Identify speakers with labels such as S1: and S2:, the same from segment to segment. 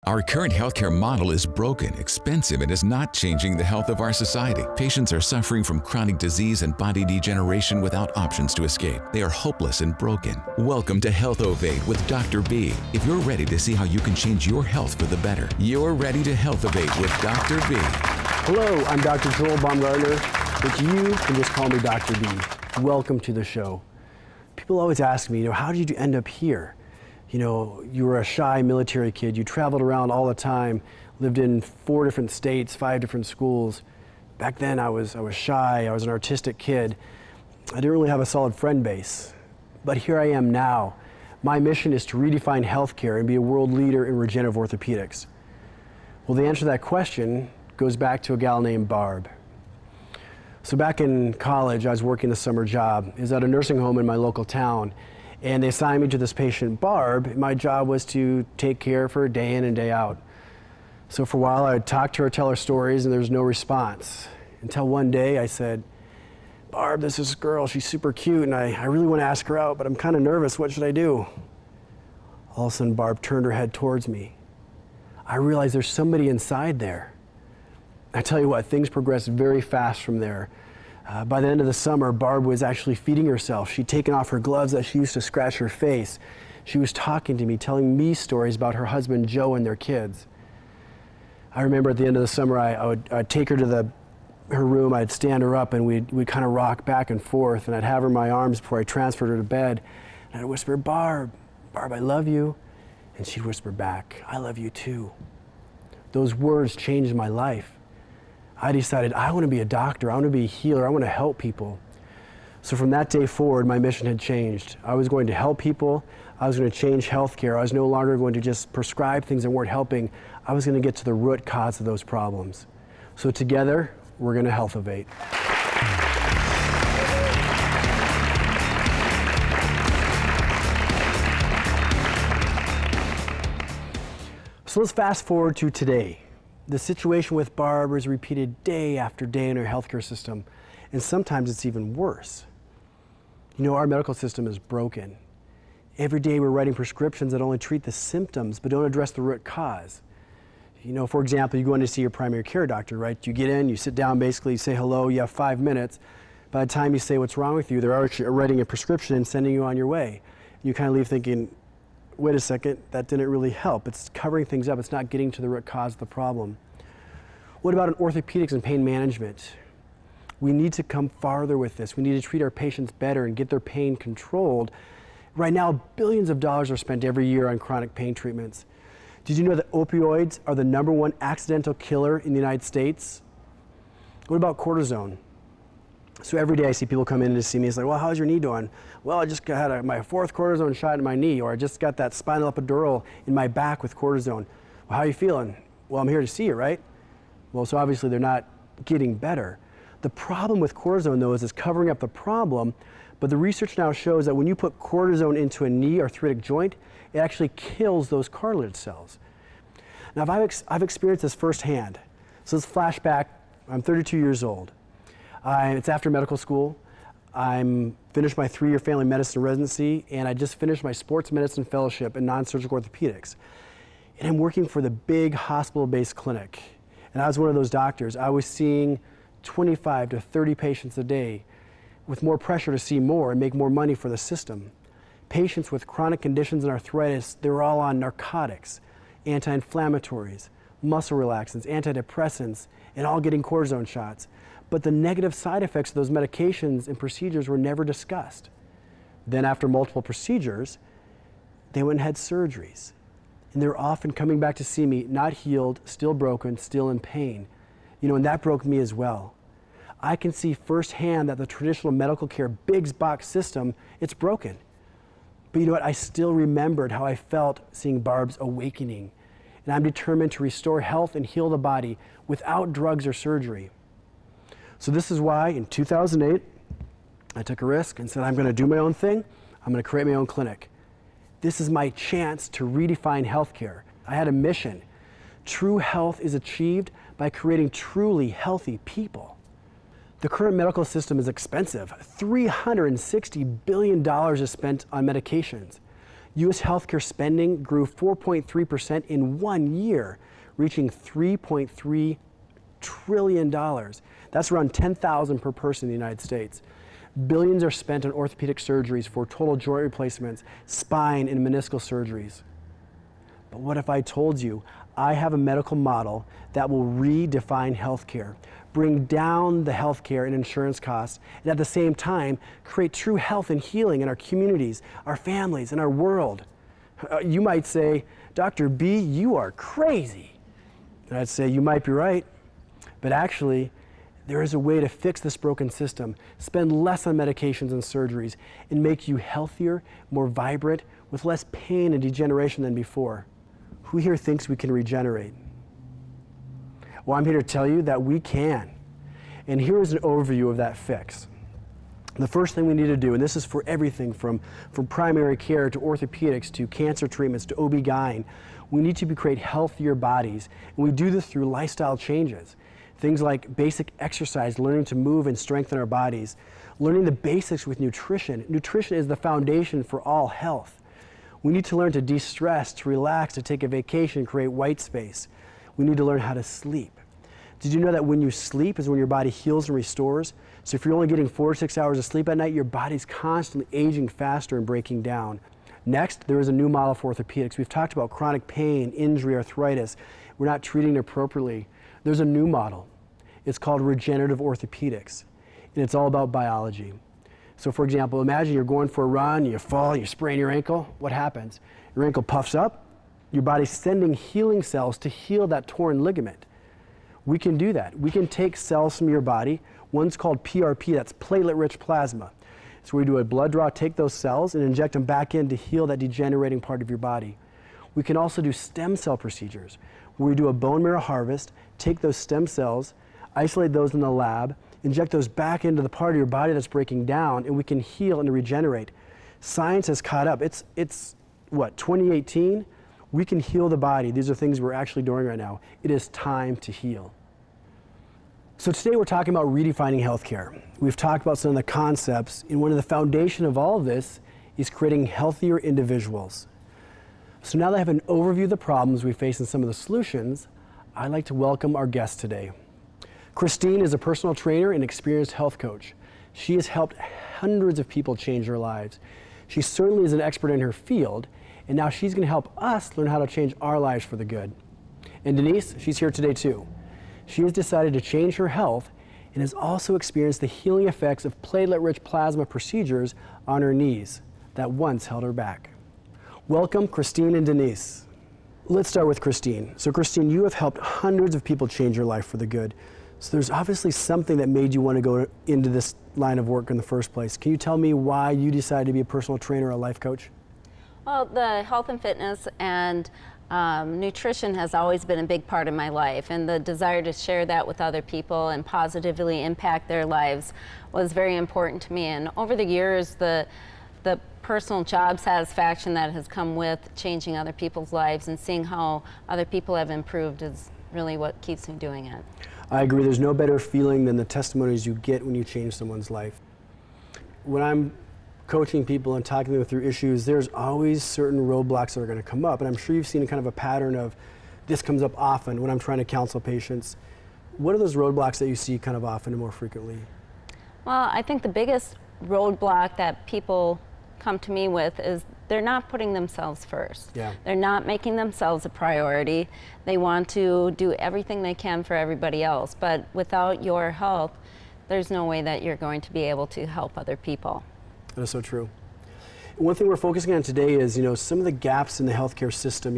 S1: Our current healthcare model is broken, expensive, and is not changing the health of our society. Patients are suffering from chronic disease and body degeneration without options to escape. They are hopeless and broken. Welcome to HealthOvate with Dr. B. If you're ready to see how you can change your health for the better, you're ready to HealthOvate with Dr. B.
S2: Hello, I'm Dr. Joel Baumgartner, but you can just call me Dr. B. Welcome to the show. People always ask me, how did you end up here? You were a shy military kid. You traveled around all the time, lived in 4 different states, 5 different schools. Back then, I was shy. I was an artistic kid. I didn't really have a solid friend base. But here I am now. My mission is to redefine healthcare and be a world leader in regenerative orthopedics. Well, the answer to that question goes back to a gal named Barb. So back in college, I was working a summer job. It was at a nursing home in my local town. And they assigned me to this patient, Barb. My job was to take care of her day in and day out. So for a while, I would talk to her, tell her stories, and there was no response. Until one day, I said, Barb, this is this girl. She's super cute, and I really want to ask her out, but I'm kind of nervous. What should I do? All of a sudden, Barb turned her head towards me. I realized there's somebody inside there. I tell you what, things progressed very fast from there. By the end of the summer, Barb was actually feeding herself. She'd taken off her gloves that she used to scratch her face. She was talking to me, telling me stories about her husband, Joe, and their kids. I remember at the end of the summer, I'd take her to her room, I'd stand her up, and we'd kind of rock back and forth, and I'd have her in my arms before I transferred her to bed. And I'd whisper, Barb, I love you. And she'd whisper back, I love you too. Those words changed my life. I decided I want to be a doctor, I want to be a healer, I want to help people. So from that day forward, my mission had changed. I was going to help people, I was going to change healthcare, I was no longer going to just prescribe things that weren't helping, I was going to get to the root cause of those problems. So together, we're going to HealthOvate. So let's fast forward to today. The situation with Barb is repeated day after day in our healthcare system, and sometimes it's even worse. Our medical system is broken. Every day we're writing prescriptions that only treat the symptoms but don't address the root cause. For example, you go in to see your primary care doctor, right? You get in, you sit down, basically, you say hello, you have 5 minutes. By the time you say what's wrong with you, they're already writing a prescription and sending you on your way. You kind of leave thinking, wait a second, that didn't really help. It's covering things up. It's not getting to the root cause of the problem. What about in orthopedics and pain management? We need to come farther with this. We need to treat our patients better and get their pain controlled. Right now, billions of dollars are spent every year on chronic pain treatments. Did you know that opioids are the #1 accidental killer in the United States? What about cortisone? So every day I see people come in to see me. It's like, well, how's your knee doing? Well, I just had my 4th cortisone shot in my knee, or I just got that spinal epidural in my back with cortisone. Well, how are you feeling? Well, I'm here to see you, right? Well, so obviously they're not getting better. The problem with cortisone, though, is it's covering up the problem, but the research now shows that when you put cortisone into a knee arthritic joint, it actually kills those cartilage cells. Now, I've experienced this firsthand. So let's flash back. I'm 32 years old. It's after medical school. I'm finished my 3-year family medicine residency, and I just finished my sports medicine fellowship in non-surgical orthopedics. And I'm working for the big hospital-based clinic. And I was one of those doctors. I was seeing 25 to 30 patients a day with more pressure to see more and make more money for the system. Patients with chronic conditions and arthritis, they were all on narcotics, anti-inflammatories, muscle relaxants, antidepressants, and all getting cortisone shots. But the negative side effects of those medications and procedures were never discussed. Then after multiple procedures, they went and had surgeries. And they're often coming back to see me, not healed, still broken, still in pain. And that broke me as well. I can see firsthand that the traditional medical care big box system, it's broken. But you know what? I still remembered how I felt seeing Barb's awakening. And I'm determined to restore health and heal the body without drugs or surgery. So this is why in 2008, I took a risk and said, I'm going to do my own thing. I'm going to create my own clinic. This is my chance to redefine healthcare. I had a mission. True health is achieved by creating truly healthy people. The current medical system is expensive. $360 billion is spent on medications. U.S. healthcare spending grew 4.3% in 1 year, reaching $3.3 trillion. That's around 10,000 per person in the United States. Billions are spent on orthopedic surgeries for total joint replacements, spine and meniscal surgeries. But what if I told you I have a medical model that will redefine healthcare, bring down the healthcare and insurance costs, and at the same time create true health and healing in our communities, our families, and our world? You might say, Dr. B, you are crazy. And I'd say, you might be right, but actually, there is a way to fix this broken system, spend less on medications and surgeries, and make you healthier, more vibrant, with less pain and degeneration than before. Who here thinks we can regenerate? Well, I'm here to tell you that we can. And here is an overview of that fix. The first thing we need to do, and this is for everything from primary care to orthopedics to cancer treatments to OB-GYN, we need to create healthier bodies. And we do this through lifestyle changes. Things like basic exercise, learning to move and strengthen our bodies, learning the basics with nutrition. Nutrition is the foundation for all health. We need to learn to de-stress, to relax, to take a vacation, create white space. We need to learn how to sleep. Did you know that when you sleep is when your body heals and restores? So if you're only getting 4 to 6 hours of sleep at night, your body's constantly aging faster and breaking down. Next, there is a new model for orthopedics. We've talked about chronic pain, injury, arthritis. We're not treating it appropriately. There's a new model. It's called regenerative orthopedics, and it's all about biology. So for example, imagine you're going for a run, you fall, you sprain your ankle. What happens? Your ankle puffs up, your body's sending healing cells to heal that torn ligament. We can do that. We can take cells from your body. One's called PRP, that's platelet-rich plasma. So we do a blood draw, take those cells, and inject them back in to heal that degenerating part of your body. We can also do stem cell procedures, where we do a bone marrow harvest, take those stem cells, isolate those in the lab, inject those back into the part of your body that's breaking down, and we can heal and regenerate. Science has caught up. It's what, 2018? We can heal the body. These are things we're actually doing right now. It is time to heal. So today we're talking about redefining healthcare. We've talked about some of the concepts, and one of the foundation of all of this is creating healthier individuals. So now that I have an overview of the problems we face and some of the solutions, I'd like to welcome our guest today. Christine is a personal trainer and experienced health coach. She has helped hundreds of people change their lives. She certainly is an expert in her field, and now she's going to help us learn how to change our lives for the good. And Denise, she's here today too. She has decided to change her health and has also experienced the healing effects of platelet-rich plasma procedures on her knees that once held her back. Welcome, Christine and Denise. Let's start with Christine. So Christine, you have helped hundreds of people change your life for the good. So there's obviously something that made you want to go into this line of work in the first place. Can you tell me why you decided to be a personal trainer or a life coach?
S3: Well, the health and fitness and nutrition has always been a big part of my life, and the desire to share that with other people and positively impact their lives was very important to me. And over the years, the personal job satisfaction that has come with changing other people's lives and seeing how other people have improved is really what keeps me doing it.
S2: I agree. There's no better feeling than the testimonies you get when you change someone's life. When I'm coaching people and talking to them through issues, there's always certain roadblocks that are going to come up. And I'm sure you've seen kind of a pattern of this comes up often when I'm trying to counsel patients. What are those roadblocks that you see kind of often and more frequently?
S3: Well, I think the biggest roadblock that people come to me with is they're not putting themselves first.
S2: Yeah.
S3: They're not making themselves a priority. They want to do everything they can for everybody else, but without your help, there's no way that you're going to be able to help other people.
S2: That is so true. One thing we're focusing on today is, some of the gaps in the healthcare system.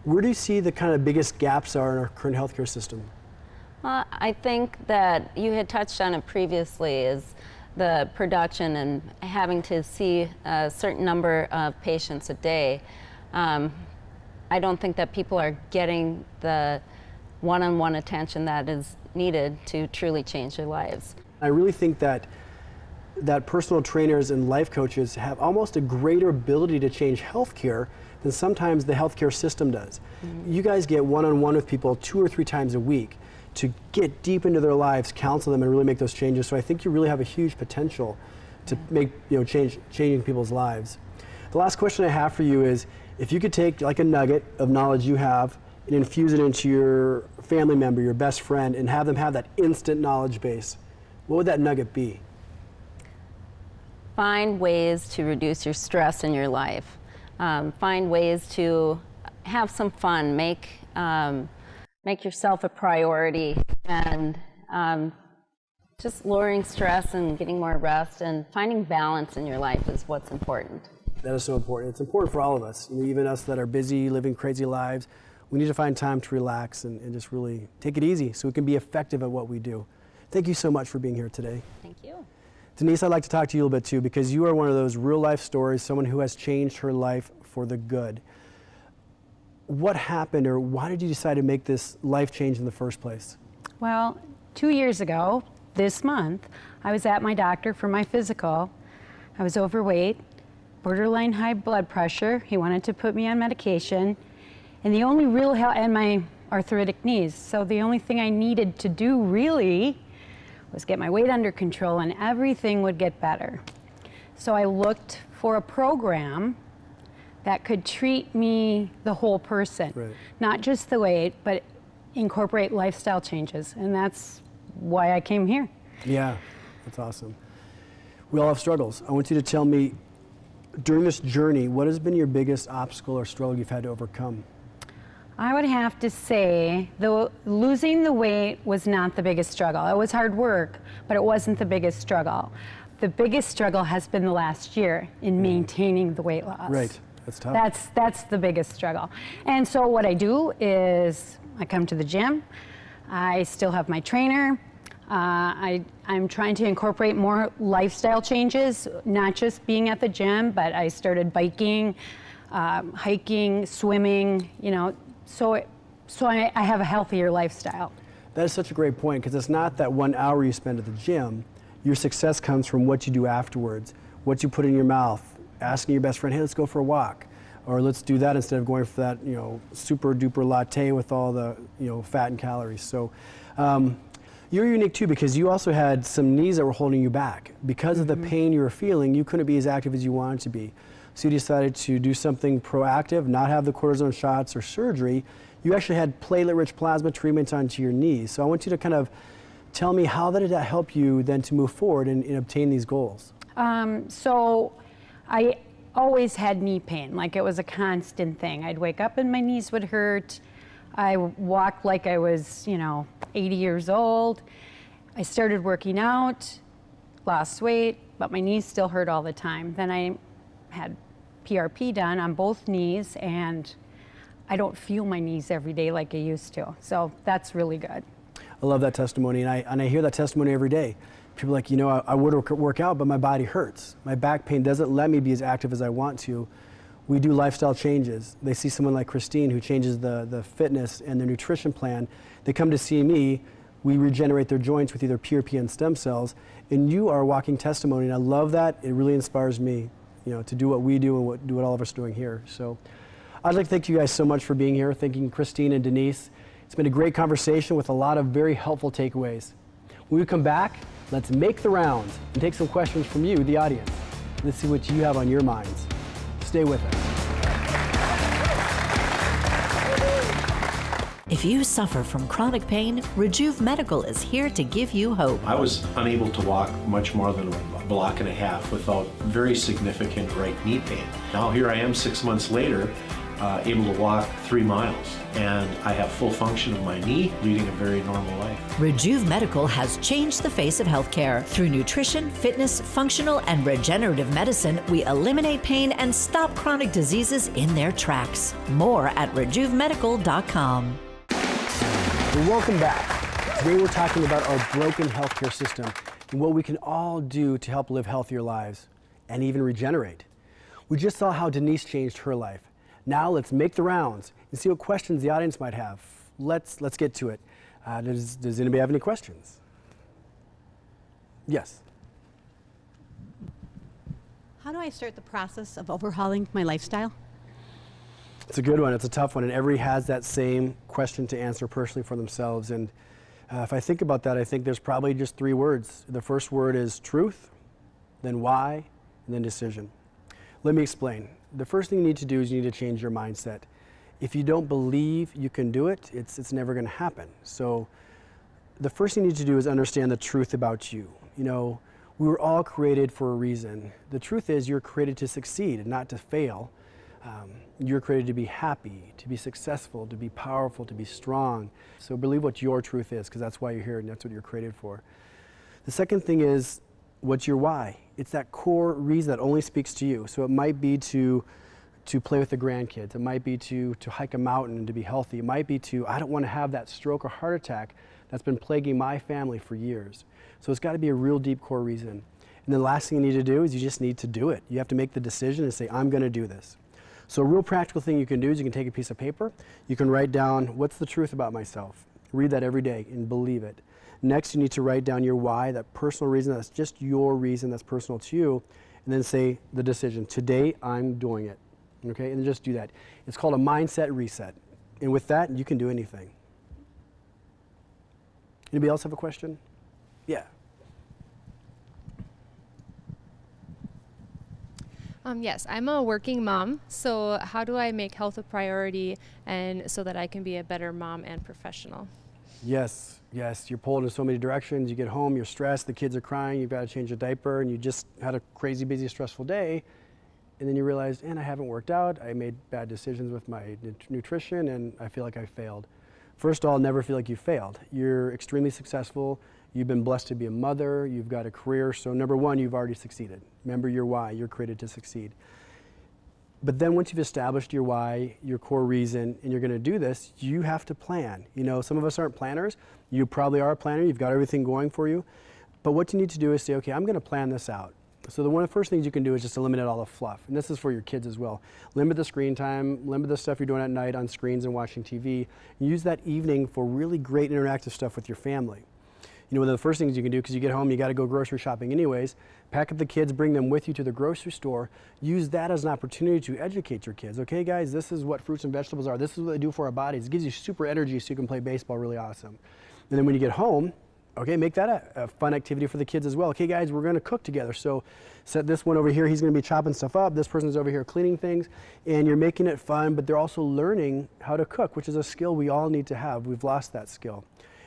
S2: Where do you see the kind of biggest gaps are in our current healthcare system?
S3: Well, I think that you had touched on it previously, is the production and having to see a certain number of patients a day. I don't think that people are getting the one-on-one attention that is needed to truly change their lives.
S2: I really think that personal trainers and life coaches have almost a greater ability to change healthcare than sometimes the healthcare system does. Mm-hmm. You guys get one-on-one with people 2 or 3 times a week to get deep into their lives, counsel them, and really make those changes. So I think you really have a huge potential to make changing people's lives. The last question I have for you is, if you could take like a nugget of knowledge you have and infuse it into your family member, your best friend, and have them have that instant knowledge base, what would that nugget be?
S3: Find ways to reduce your stress in your life. Find ways to have some fun. Make yourself a priority, and just lowering stress and getting more rest and finding balance in your life is what's important.
S2: That is so important. It's important for all of us, even us that are busy, living crazy lives. We need to find time to relax and just really take it easy so we can be effective at what we do. Thank you so much for being here today.
S3: Thank you.
S2: Denise, I'd like to talk to you a little bit too, because you are one of those real life stories, someone who has changed her life for the good. What happened, or why did you decide to make this life change in the first place?
S4: Well, 2 years ago, this month, I was at my doctor for my physical. I was overweight, borderline high blood pressure. He wanted to put me on medication, and the only real help, and my arthritic knees. So the only thing I needed to do really was get my weight under control, and everything would get better. So I looked for a program that could treat me the whole person,
S2: right.
S4: Not just the weight, but incorporate lifestyle changes, and that's why I came here.
S2: Yeah, that's awesome. We all have struggles. I want you to tell me, during this journey, what has been your biggest obstacle or struggle you've had to overcome?
S4: I would have to say, losing the weight was not the biggest struggle. It was hard work, but it wasn't the biggest struggle. The biggest struggle has been the last year in maintaining the weight loss.
S2: Right, that's tough.
S4: That's the biggest struggle. And so what I do is I come to the gym. I still have my trainer. I'm trying to incorporate more lifestyle changes, not just being at the gym, but I started biking, hiking, swimming, so I have a healthier lifestyle.
S2: That is such a great point, because it's not that 1 hour you spend at the gym. Your success comes from what you do afterwards, what you put in your mouth, asking your best friend, hey, let's go for a walk. Or let's do that instead of going for that, super duper latte with all the, fat and calories. So you're unique too, because you also had some knees that were holding you back. Because of the pain you were feeling, you couldn't be as active as you wanted to be. So you decided to do something proactive, not have the cortisone shots or surgery. You actually had platelet-rich plasma treatment onto your knees. So I want you to kind of tell me, how did that help you then to move forward and obtain these goals?
S4: So I always had knee pain, like it was a constant thing. I'd wake up and my knees would hurt. I walked like I was, 80 years old. I started working out, lost weight, but my knees still hurt all the time. Then I had PRP done on both knees, and I don't feel my knees every day like I used to. So that's really good.
S2: I love that testimony, and I hear that testimony every day. People are like, I would work out, but my body hurts. My back pain doesn't let me be as active as I want to. We do lifestyle changes. They see someone like Christine who changes the fitness and their nutrition plan. They come to see me. We regenerate their joints with either PRP and stem cells, and you are a walking testimony, and I love that. It really inspires me, to do what we do and do what all of us are doing here. So I'd like to thank you guys so much for being here, thanking Christine and Denise. It's been a great conversation with a lot of very helpful takeaways. When we come back, let's make the rounds and take some questions from you, the audience. Let's see what you have on your minds. Stay with us.
S5: If you suffer from chronic pain, Rejuv Medical is here to give you hope.
S6: I was unable to walk much more than a block and a half without very significant right knee pain. Now here I am 6 months later, able to walk 3 miles, and I have full function of my knee, leading a very normal life.
S5: Rejuv Medical has changed the face of healthcare. Through nutrition, fitness, functional, and regenerative medicine, we eliminate pain and stop chronic diseases in their tracks. More at RejuvMedical.com.
S2: Well, welcome back. Today we're talking about our broken healthcare system and what we can all do to help live healthier lives and even regenerate. We just saw how Denise changed her life. Now let's make the rounds and see what questions the audience might have. Let's get to it. Does anybody have any questions? Yes.
S7: How do I start the process of overhauling my lifestyle?
S2: It's a good one. It's a tough one, and everybody has that same question to answer personally for themselves. And if I think about that, I think there's probably just 3 words. The first word is truth, then why, and then decision. Let me explain. the first thing you need to do is you need to change your mindset. If you don't believe you can do it, it's never going to happen. So the first thing you need to do is understand the truth about you. You know, we were all created for a reason. The truth is you're created to succeed and not to fail. You're created to be happy, to be successful, to be powerful, to be strong. So believe what your truth is, because that's why you're here and that's what you're created for. The second thing is, what's your why? It's that core reason that only speaks to you. So it might be to play with the grandkids. It might be to hike a mountain and to be healthy. It might be to, I don't want to have that stroke or heart attack that's been plaguing my family for years. So it's got to be a real deep core reason. And then the last thing you need to do is you just need to do it. You have to make the decision and say, I'm going to do this. So a real practical thing you can do is you can take a piece of paper. You can write down, what's the truth about myself? Read that every day and believe it. Next, you need to write down your why, that personal reason that's just your reason that's personal to you, and then say the decision, today I'm doing it, okay? And just do that. It's called a mindset reset. And with that, you can do anything. Anybody else have a question? Yeah.
S8: Yes, I'm a working mom, so how do I make health a priority and so that I can be a better mom and professional?
S2: Yes, you're pulled in so many directions. You get home, you're stressed, the kids are crying, you've got to change a diaper, and you just had a crazy, busy, stressful day, and then you realize, I haven't worked out, I made bad decisions with my nutrition, and I feel like I failed. First of all, never feel like you failed. You're extremely successful. You've been blessed to be a mother. You've got a career. So number one, you've already succeeded. Remember your why. You're created to succeed. But then once you've established your why, your core reason, and you're going to do this, you have to plan. You know, some of us aren't planners. You probably are a planner. You've got everything going for you. But what you need to do is say, okay, I'm going to plan this out. So one of the first things you can do is just eliminate all the fluff. And this is for your kids as well. Limit the screen time, limit the stuff you're doing at night on screens and watching TV. Use that evening for really great interactive stuff with your family. You know, one of the first things you can do, because you get home, you got to go grocery shopping anyways, pack up the kids, bring them with you to the grocery store. Use that as an opportunity to educate your kids. Okay, guys, this is what fruits and vegetables are. This is what they do for our bodies. It gives you super energy so you can play baseball really awesome. And then when you get home, okay, make that a fun activity for the kids as well. Okay, guys, we're going to cook together. So set this one over here. He's going to be chopping stuff up. This person's over here cleaning things. And you're making it fun, but they're also learning how to cook, which is a skill we all need to have. We've lost that skill.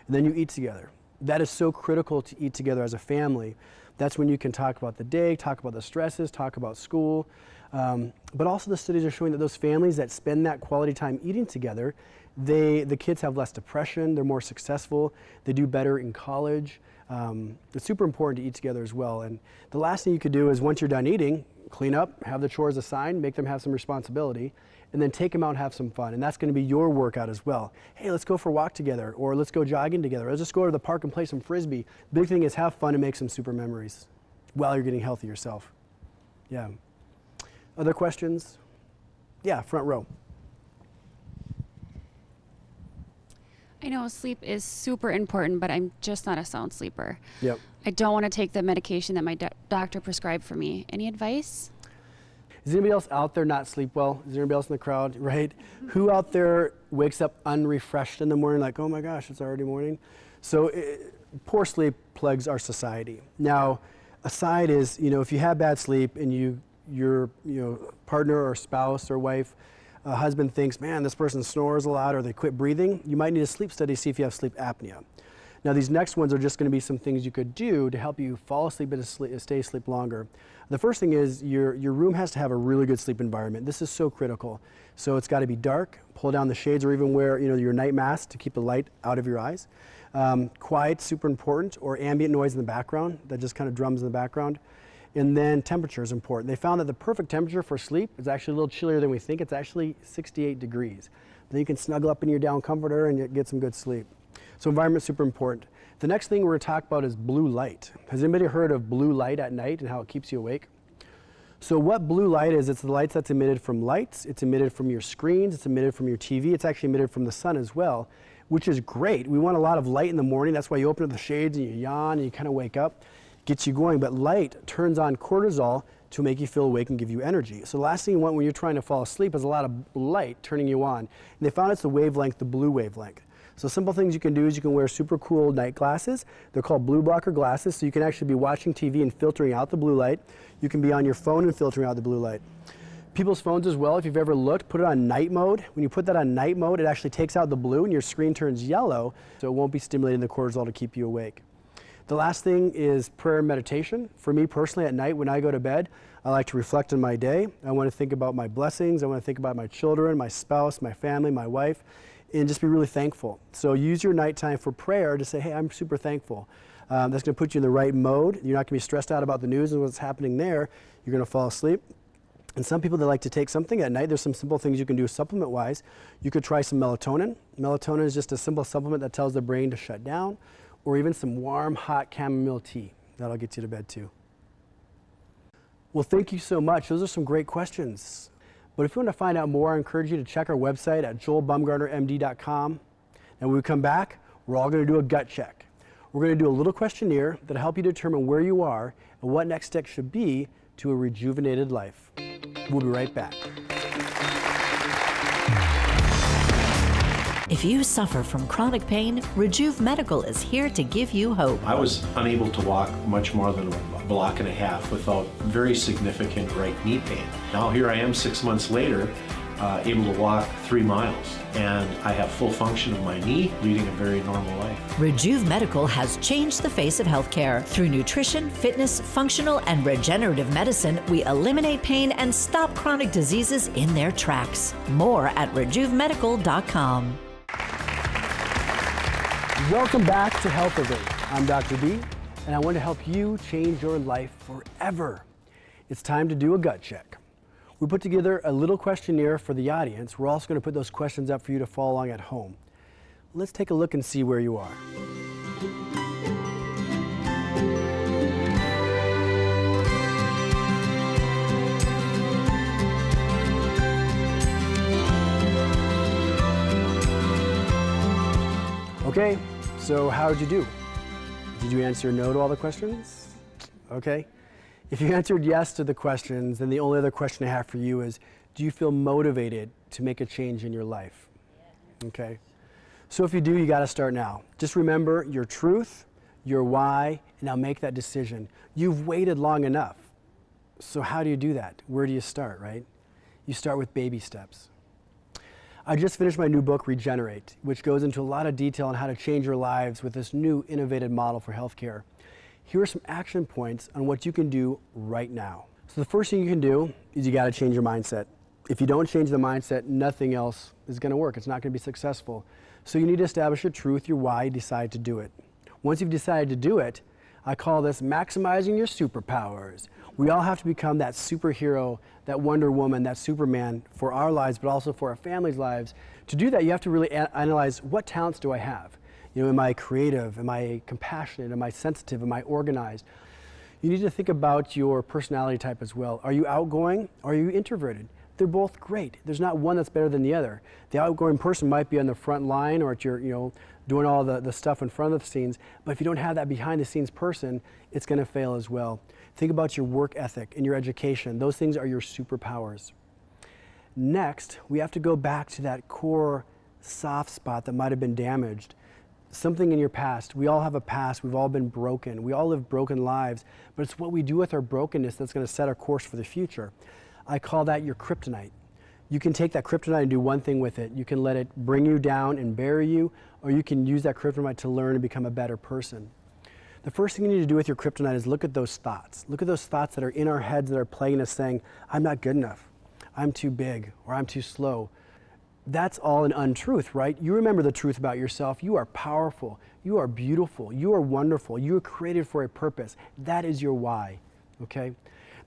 S2: And then you eat together. That is so critical to eat together as a family. That's when you can talk about the day, talk about the stresses, talk about school. But also the studies are showing that those families that spend that quality time eating together, the kids have less depression, they're more successful, they do better in college. It's super important to eat together as well. And the last thing you could do is once you're done eating, clean up, have the chores assigned, make them have some responsibility, and then take them out and have some fun. And that's going to be your workout as well. Hey, let's go for a walk together, or let's go jogging together. Let's just go to the park and play some Frisbee. Big thing is have fun and make some super memories while you're getting healthy yourself. Yeah. Other questions? Yeah, front row.
S9: I know sleep is super important, but I'm just not a sound sleeper.
S2: Yep.
S9: I don't want to take the medication that my doctor prescribed for me. Any advice?
S2: Is anybody else out there not sleep well? Is there anybody else in the crowd, right? Who out there wakes up unrefreshed in the morning like, oh my gosh, it's already morning? So poor sleep plagues our society. Now, aside is, you know, if you have bad sleep and your partner or spouse or wife, husband thinks, man, this person snores a lot or they quit breathing, you might need a sleep study to see if you have sleep apnea. Now these next ones are just going to be some things you could do to help you fall asleep and stay asleep longer. The first thing is your room has to have a really good sleep environment. This is so critical. So it's got to be dark, pull down the shades or even wear your night mask to keep the light out of your eyes. Quiet, super important, or ambient noise in the background that just kind of drums in the background. And then temperature is important. They found that the perfect temperature for sleep is actually a little chillier than we think. It's actually 68 degrees. Then you can snuggle up in your down comforter and get some good sleep. So environment's super important. The next thing we're going to talk about is blue light. Has anybody heard of blue light at night and how it keeps you awake? So what blue light is, it's the light that's emitted from lights, it's emitted from your screens, it's emitted from your TV, it's actually emitted from the sun as well, which is great. We want a lot of light in the morning. That's why you open up the shades and you yawn and you kind of wake up. Gets you going, but light turns on cortisol to make you feel awake and give you energy. So the last thing you want when you're trying to fall asleep is a lot of light turning you on. And they found it's the wavelength, the blue wavelength. So simple things you can do is you can wear super cool night glasses. They're called blue blocker glasses, so you can actually be watching TV and filtering out the blue light. You can be on your phone and filtering out the blue light. People's phones as well, if you've ever looked, put it on night mode. When you put that on night mode, it actually takes out the blue and your screen turns yellow, so it won't be stimulating the cortisol to keep you awake. The last thing is prayer and meditation. For me personally, at night when I go to bed, I like to reflect on my day. I want to think about my blessings. I want to think about my children, my spouse, my family, my wife, and just be really thankful. So use your nighttime for prayer to say, hey, I'm super thankful. That's going to put you in the right mode. You're not going to be stressed out about the news and what's happening there. You're going to fall asleep. And some people that like to take something at night, there's some simple things you can do supplement-wise. You could try some melatonin. Melatonin is just a simple supplement that tells the brain to shut down, or even some warm, hot chamomile tea. That'll get you to bed too. Well, thank you so much. Those are some great questions. But if you want to find out more, I encourage you to check our website at joelbaumgartnermd.com. And when we come back, we're all going to do a gut check. We're going to do a little questionnaire that'll help you determine where you are and what next step should be to a rejuvenated life. We'll be right back.
S5: If you suffer from chronic pain, Rejuv Medical is here to give you hope.
S6: I was unable to walk much more than a block and a half without very significant right knee pain. Now here I am 6 months later, able to walk 3 miles, and I have full function of my knee, leading a very normal life.
S5: Rejuv Medical has changed the face of healthcare. Through nutrition, fitness, functional, and regenerative medicine, we eliminate pain and stop chronic diseases in their tracks. More at rejuvmedical.com.
S2: Welcome back to HealthOvate. I'm Dr. B, and I want to help you change your life forever. It's time to do a gut check. We put together a little questionnaire for the audience. We're also going to put those questions up for you to follow along at home. Let's take a look and see where you are. Okay, so how did you do? Did you answer no to all the questions? Okay. If you answered yes to the questions, then the only other question I have for you is, do you feel motivated to make a change in your life? Okay. So if you do, you got to start now. Just remember your truth, your why, and now make that decision. You've waited long enough. So how do you do that? Where do you start, right? You start with baby steps. I just finished my new book, Regenerate, which goes into a lot of detail on how to change your lives with this new innovative model for healthcare. Here are some action points on what you can do right now. So the first thing you can do is you got to change your mindset. If you don't change the mindset, nothing else is going to work. It's not going to be successful. So you need to establish your truth, your why, decide to do it. Once you've decided to do it, I call this maximizing your superpowers. We all have to become that superhero, that Wonder Woman, that Superman for our lives, but also for our families' lives. To do that, you have to really analyze, what talents do I have? You know, am I creative? Am I compassionate? Am I sensitive? Am I organized? You need to think about your personality type as well. Are you outgoing? Are you introverted? They're both great. There's not one that's better than the other. The outgoing person might be on the front line or at your, doing all the stuff in front of the scenes, but if you don't have that behind the scenes person, it's going to fail as well. Think about your work ethic and your education. Those things are your superpowers. Next, we have to go back to that core soft spot that might have been damaged. Something in your past. We all have a past. We've all been broken. We all live broken lives, but it's what we do with our brokenness that's going to set our course for the future. I call that your kryptonite. You can take that kryptonite and do one thing with it. You can let it bring you down and bury you, or you can use that kryptonite to learn and become a better person. The first thing you need to do with your kryptonite is look at those thoughts. Look at those thoughts that are in our heads that are plaguing us saying, I'm not good enough, I'm too big, or I'm too slow. That's all an untruth, right? You remember the truth about yourself. You are powerful, you are beautiful, you are wonderful, you are created for a purpose. That is your why, okay?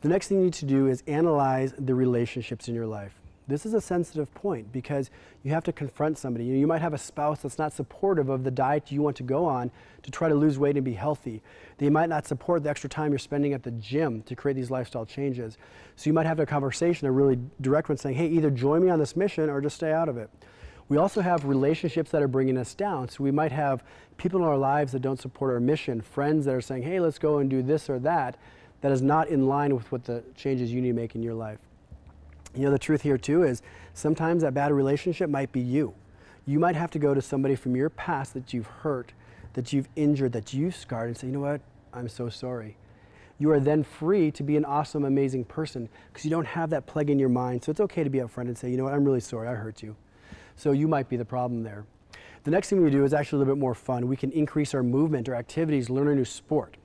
S2: The next thing you need to do is analyze the relationships in your life. This is a sensitive point because you have to confront somebody. You might have a spouse that's not supportive of the diet you want to go on to try to lose weight and be healthy. They might not support the extra time you're spending at the gym to create these lifestyle changes. So you might have a conversation, a really direct one, saying, hey, either join me on this mission or just stay out of it. We also have relationships that are bringing us down. So we might have people in our lives that don't support our mission, friends that are saying, hey, let's go and do this or that, that is not in line with what the changes you need to make in your life. You know, the truth here too is sometimes that bad relationship might be you. You might have to go to somebody from your past that you've hurt, that you've injured, that you've scarred and say, you know what, I'm so sorry. you are then free to be an awesome, amazing person because you don't have that plague in your mind. So it's okay to be upfront and say, you know what, I'm really sorry, I hurt you. So you might be the problem there. The next thing we do is actually a little bit more fun. We can increase our movement or activities, learn a new sport.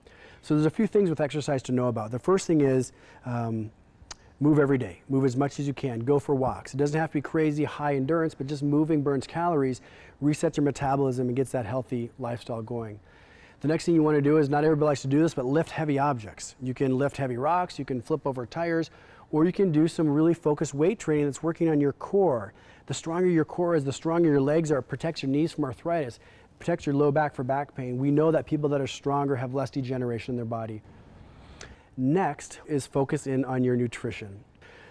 S2: So there's a few things with exercise to know about. The first thing is move every day. Move as much as you can. Go for walks. It doesn't have to be crazy high endurance, but just moving burns calories, resets your metabolism, and gets that healthy lifestyle going. The next thing you want to do is, not everybody likes to do this, but lift heavy objects. You can lift heavy rocks, you can flip over tires, or you can do some really focused weight training that's working on your core. The stronger your core is, the stronger your legs are. It protects your knees from arthritis, protects your low back for back pain. We know that people that are stronger have less degeneration in their body. Next is focus in on your nutrition.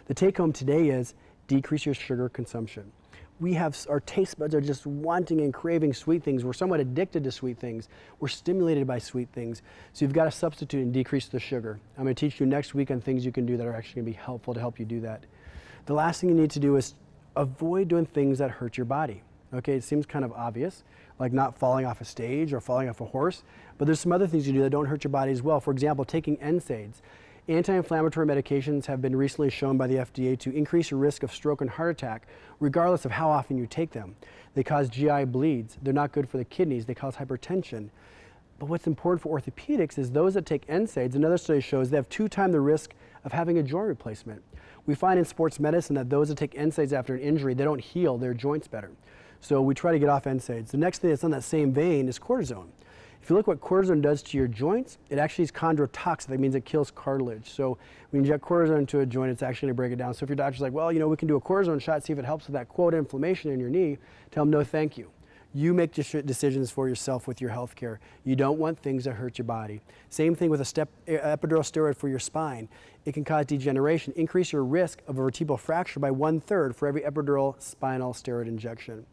S2: The take home today is decrease your sugar consumption. Our taste buds are just wanting and craving sweet things. We're somewhat addicted to sweet things. We're stimulated by sweet things. So you've got to substitute and decrease the sugar. I'm going to teach you next week on things you can do that are actually going to be helpful to help you do that. The last thing you need to do is avoid doing things that hurt your body. Okay, it seems kind of obvious, like not falling off a stage or falling off a horse, but there's some other things you do that don't hurt your body as well. For example, taking NSAIDs. Anti-inflammatory medications have been recently shown by the FDA to increase your risk of stroke and heart attack, regardless of how often you take them. They cause GI bleeds. They're not good for the kidneys. They cause hypertension. But what's important for orthopedics is those that take NSAIDs, another study shows they have 2 times the risk of having a joint replacement. We find in sports medicine that those that take NSAIDs after an injury, they don't heal their joints better. So we try to get off NSAIDs. The next thing that's on that same vein is cortisone. If you look what cortisone does to your joints, it actually is chondrotoxic. That means it kills cartilage. So when you inject cortisone into a joint, it's actually going to break it down. So if your doctor's like, well, you know, we can do a cortisone shot, see if it helps with that quote inflammation in your knee, tell them no thank you. You make decisions for yourself with your health care. You don't want things that hurt your body. Same thing with a epidural steroid for your spine. It can cause degeneration, increase your risk of a vertebral fracture by 1/3 for every epidural spinal steroid injection.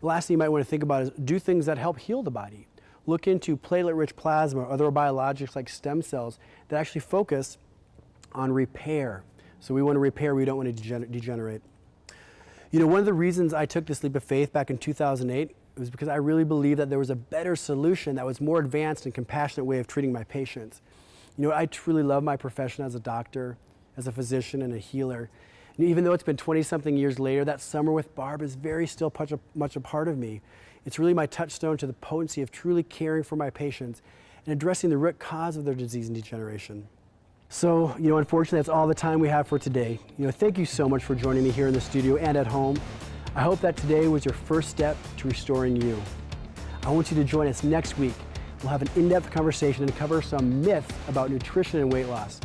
S2: The last thing you might want to think about is do things that help heal the body. Look into platelet-rich plasma or other biologics like stem cells that actually focus on repair. So we want to repair, we don't want to degenerate. You know, one of the reasons I took this leap of faith back in 2008 was because I really believed that there was a better solution that was more advanced and compassionate way of treating my patients. You know, I truly love my profession as a doctor, as a physician, and a healer. And even though it's been 20-something years later, that summer with Barb is very still much a part of me. It's really my touchstone to the potency of truly caring for my patients and addressing the root cause of their disease and degeneration. So, you know, unfortunately, that's all the time we have for today. You know, thank you so much for joining me here in the studio and at home. I hope that today was your first step to restoring you. I want you to join us next week. We'll have an in-depth conversation and cover some myths about nutrition and weight loss.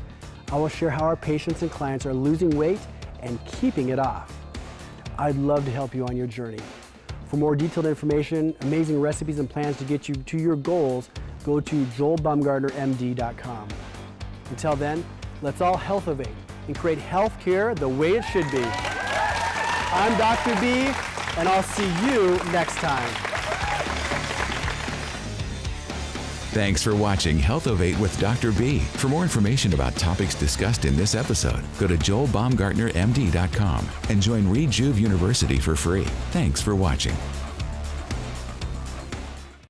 S2: I will share how our patients and clients are losing weight and keeping it off. I'd love to help you on your journey. For more detailed information, amazing recipes and plans to get you to your goals, go to joelbaumgartnermd.com. Until then, let's all HealthOvate and create health care the way it should be. I'm Dr. B, and I'll see you next time.
S1: Thanks for watching HealthOvate with Dr. B. For more information about topics discussed in this episode, go to joelbaumgartnermd.com and join Rejuv University for free. Thanks for watching.